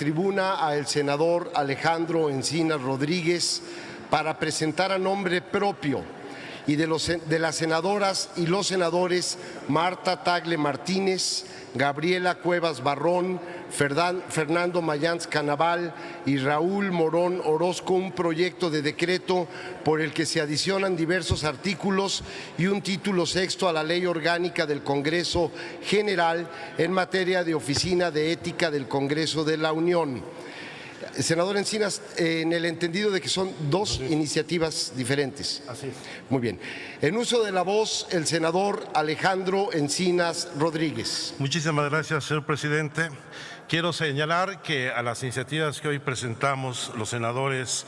tribuna al senador Alejandro Encinas Rodríguez para presentar a nombre propio y de las senadoras y los senadores Marta Tagle Martínez, Gabriela Cuevas Barrón, Fernando Mayans Canaval y Raúl Morón Orozco un proyecto de decreto por el que se adicionan diversos artículos y un título sexto a la Ley Orgánica del Congreso General en materia de Oficina de Ética del Congreso de la Unión. Senador Encinas, en el entendido de que son dos iniciativas diferentes. Así es. Muy bien. En uso de la voz, el senador Alejandro Encinas Rodríguez. Muchísimas gracias, señor presidente. Quiero señalar que a las iniciativas que hoy presentamos los senadores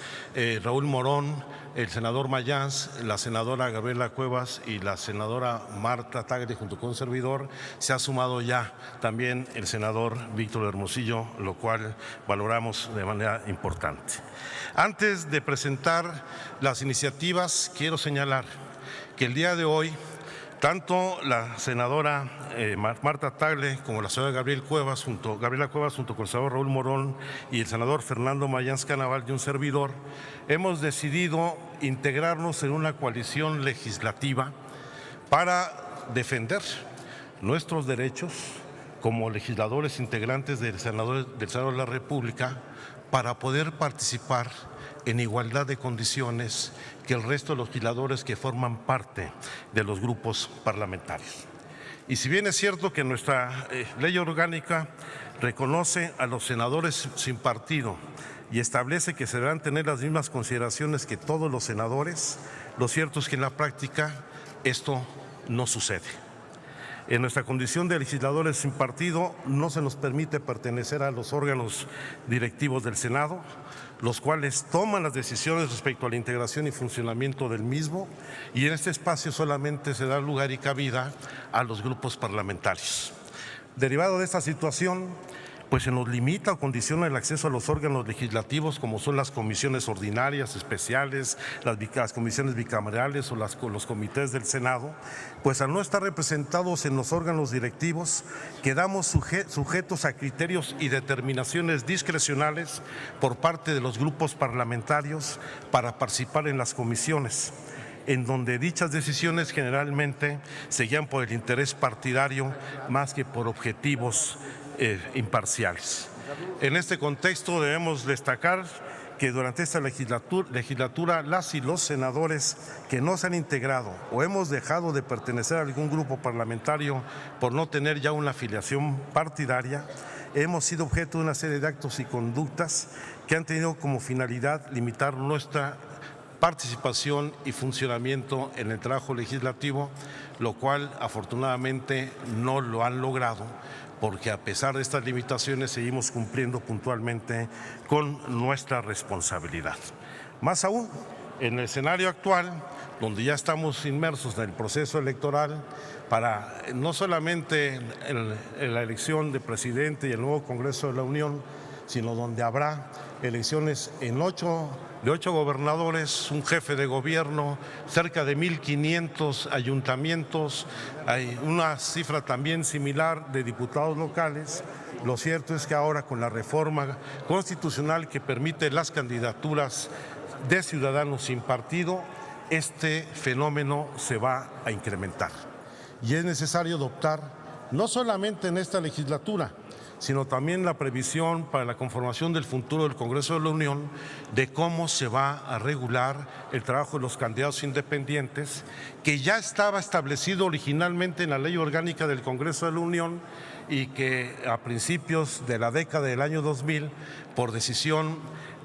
Raúl Morón, el senador Mayans, la senadora Gabriela Cuevas y la senadora Marta Tagle junto con un servidor, se ha sumado ya también el senador Víctor Hermosillo, lo cual valoramos de manera importante. Antes de presentar las iniciativas, quiero señalar que el día de hoy tanto la senadora Marta Tagle como la senadora Gabriela Cuevas junto con el senador Raúl Morón y el senador Fernando Mayans Canaval y un servidor, hemos decidido integrarnos en una coalición legislativa para defender nuestros derechos como legisladores integrantes del Senado de la República para poder participar en igualdad de condiciones que el resto de los legisladores que forman parte de los grupos parlamentarios. Y si bien es cierto que nuestra ley orgánica reconoce a los senadores sin partido y establece que se deberán tener las mismas consideraciones que todos los senadores, lo cierto es que en la práctica esto no sucede. En nuestra condición de legisladores sin partido no se nos permite pertenecer a los órganos directivos del Senado, los cuales toman las decisiones respecto a la integración y funcionamiento del mismo, y en este espacio solamente se da lugar y cabida a los grupos parlamentarios. Derivado de esta situación, pues se nos limita o condiciona el acceso a los órganos legislativos como son las comisiones ordinarias, especiales, las comisiones bicamerales o los comités del Senado, pues al no estar representados en los órganos directivos, quedamos sujetos a criterios y determinaciones discrecionales por parte de los grupos parlamentarios para participar en las comisiones, en donde dichas decisiones generalmente se guían por el interés partidario más que por objetivos imparciales. En este contexto debemos destacar que durante esta legislatura las y los senadores que no se han integrado o hemos dejado de pertenecer a algún grupo parlamentario por no tener ya una afiliación partidaria, hemos sido objeto de una serie de actos y conductas que han tenido como finalidad limitar nuestra participación y funcionamiento en el trabajo legislativo, lo cual afortunadamente no lo han logrado, porque a pesar de estas limitaciones seguimos cumpliendo puntualmente con nuestra responsabilidad. Más aún, en el escenario actual, donde ya estamos inmersos en el proceso electoral para no solamente en la elección de presidente y el nuevo Congreso de la Unión, sino donde habrá elecciones de 8 gobernadores, un jefe de gobierno, cerca de 1,500 ayuntamientos, hay una cifra también similar de diputados locales. Lo cierto es que ahora con la reforma constitucional que permite las candidaturas de ciudadanos sin partido, este fenómeno se va a incrementar. Y es necesario adoptar, no solamente en esta legislatura, sino también la previsión para la conformación del futuro del Congreso de la Unión de cómo se va a regular el trabajo de los candidatos independientes, que ya estaba establecido originalmente en la Ley Orgánica del Congreso de la Unión y que a principios de la década del año 2000, por decisión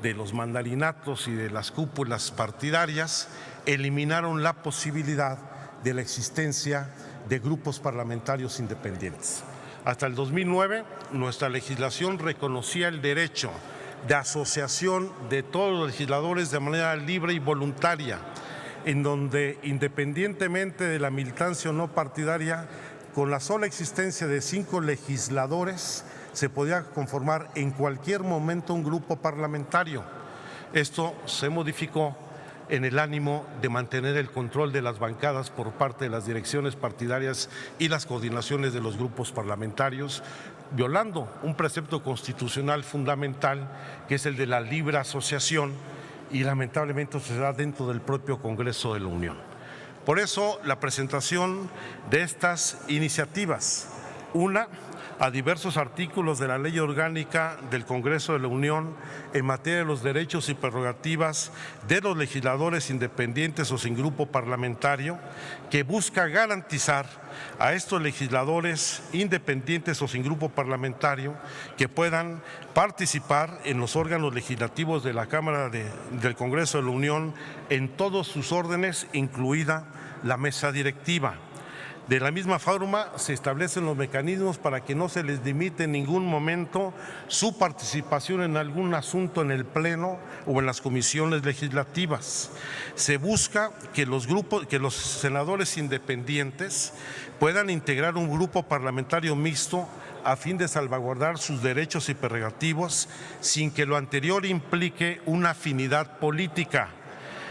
de los mandalinatos y de las cúpulas partidarias, eliminaron la posibilidad de la existencia de grupos parlamentarios independientes. Hasta el 2009, nuestra legislación reconocía el derecho de asociación de todos los legisladores de manera libre y voluntaria, en donde independientemente de la militancia o no partidaria, con la sola existencia de 5 legisladores, se podía conformar en cualquier momento un grupo parlamentario. Esto se modificó en el ánimo de mantener el control de las bancadas por parte de las direcciones partidarias y las coordinaciones de los grupos parlamentarios, violando un precepto constitucional fundamental, que es el de la libre asociación, y lamentablemente se da dentro del propio Congreso de la Unión. Por eso, la presentación de estas iniciativas, una, a diversos artículos de la Ley Orgánica del Congreso de la Unión en materia de los derechos y prerrogativas de los legisladores independientes o sin grupo parlamentario, que busca garantizar a estos legisladores independientes o sin grupo parlamentario que puedan participar en los órganos legislativos de la Cámara del Congreso de la Unión en todos sus órdenes, incluida la mesa directiva. De la misma forma, se establecen los mecanismos para que no se les limite en ningún momento su participación en algún asunto en el Pleno o en las comisiones legislativas. Se busca que los senadores independientes puedan integrar un grupo parlamentario mixto a fin de salvaguardar sus derechos y prerrogativas sin que lo anterior implique una afinidad política.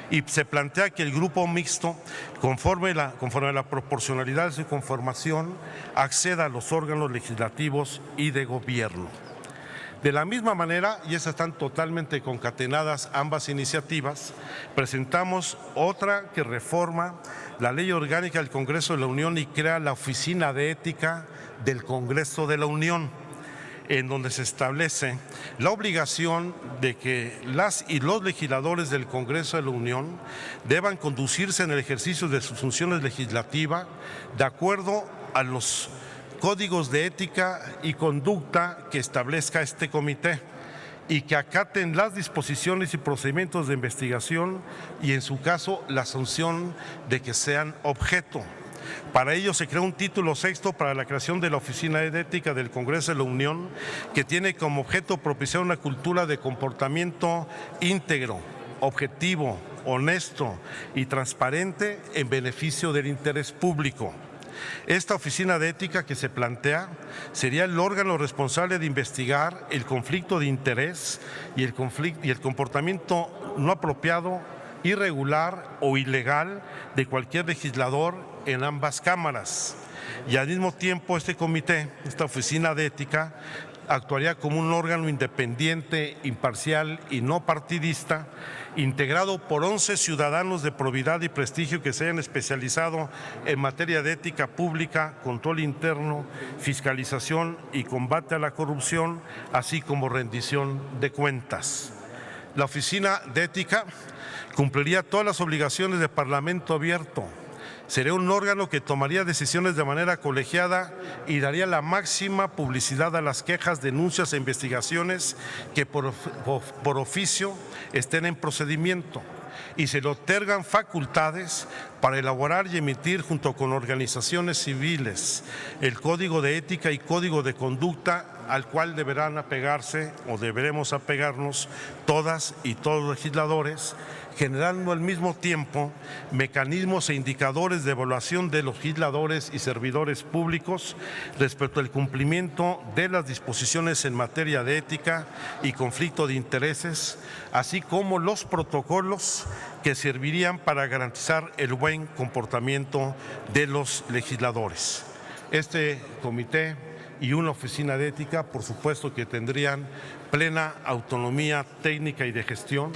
Y se plantea que el grupo mixto, conforme a la proporcionalidad de su conformación, acceda a los órganos legislativos y de gobierno. De la misma manera, y esas están totalmente concatenadas ambas iniciativas, presentamos otra que reforma la Ley Orgánica del Congreso de la Unión y crea la Oficina de Ética del Congreso de la Unión, en donde se establece la obligación de que las y los legisladores del Congreso de la Unión deban conducirse en el ejercicio de sus funciones legislativas de acuerdo a los códigos de ética y conducta que establezca este comité y que acaten las disposiciones y procedimientos de investigación y, en su caso, la sanción de que sean objeto. Para ello se crea un título sexto para la creación de la Oficina de Ética del Congreso de la Unión, que tiene como objeto propiciar una cultura de comportamiento íntegro, objetivo, honesto y transparente en beneficio del interés público. Esta Oficina de Ética que se plantea sería el órgano responsable de investigar el conflicto de interés y el comportamiento no apropiado, irregular o ilegal de cualquier legislador en ambas cámaras. Y al mismo tiempo este comité, esta Oficina de Ética, actuaría como un órgano independiente, imparcial y no partidista, integrado por 11 ciudadanos de probidad y prestigio que se hayan especializado en materia de ética pública, control interno, fiscalización y combate a la corrupción, así como rendición de cuentas. La Oficina de Ética cumpliría todas las obligaciones de Parlamento abierto. Sería un órgano que tomaría decisiones de manera colegiada y daría la máxima publicidad a las quejas, denuncias e investigaciones que por oficio estén en procedimiento, y se le otorgan facultades para elaborar y emitir, junto con organizaciones civiles, el Código de Ética y Código de Conducta, al cual deberán apegarse o deberemos apegarnos todas y todos los legisladores, generando al mismo tiempo mecanismos e indicadores de evaluación de los legisladores y servidores públicos respecto al cumplimiento de las disposiciones en materia de ética y conflicto de intereses, así como los protocolos que servirían para garantizar el buen comportamiento de los legisladores. Este comité y una oficina de ética, por supuesto que tendrían plena autonomía técnica y de gestión,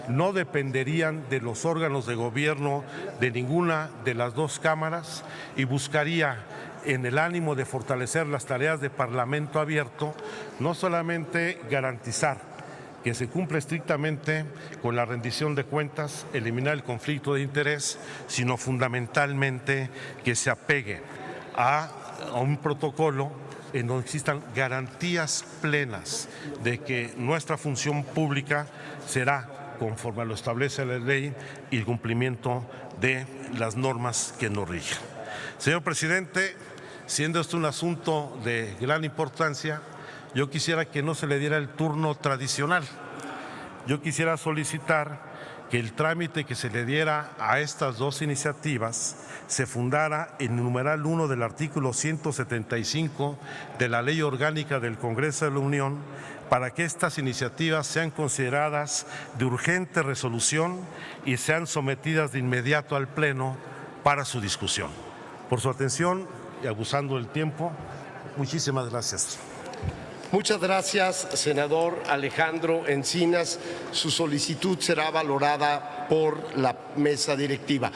no dependerían de los órganos de gobierno de ninguna de las dos cámaras y buscaría, en el ánimo de fortalecer las tareas de Parlamento abierto, no solamente garantizar que se cumpla estrictamente con la rendición de cuentas, eliminar el conflicto de interés, sino fundamentalmente que se apegue a un protocolo en donde existan garantías plenas de que nuestra función pública será conforme lo establece la ley y el cumplimiento de las normas que nos rigen. Señor presidente, siendo esto un asunto de gran importancia, yo quisiera que no se le diera el turno tradicional. Yo quisiera solicitar que el trámite que se le diera a estas dos iniciativas se fundara en el numeral 1 del artículo 175 de la Ley Orgánica del Congreso de la Unión, para que estas iniciativas sean consideradas de urgente resolución y sean sometidas de inmediato al Pleno para su discusión. Por su atención y abusando del tiempo, muchísimas gracias. Muchas gracias, senador Alejandro Encinas. Su solicitud será valorada por la mesa directiva.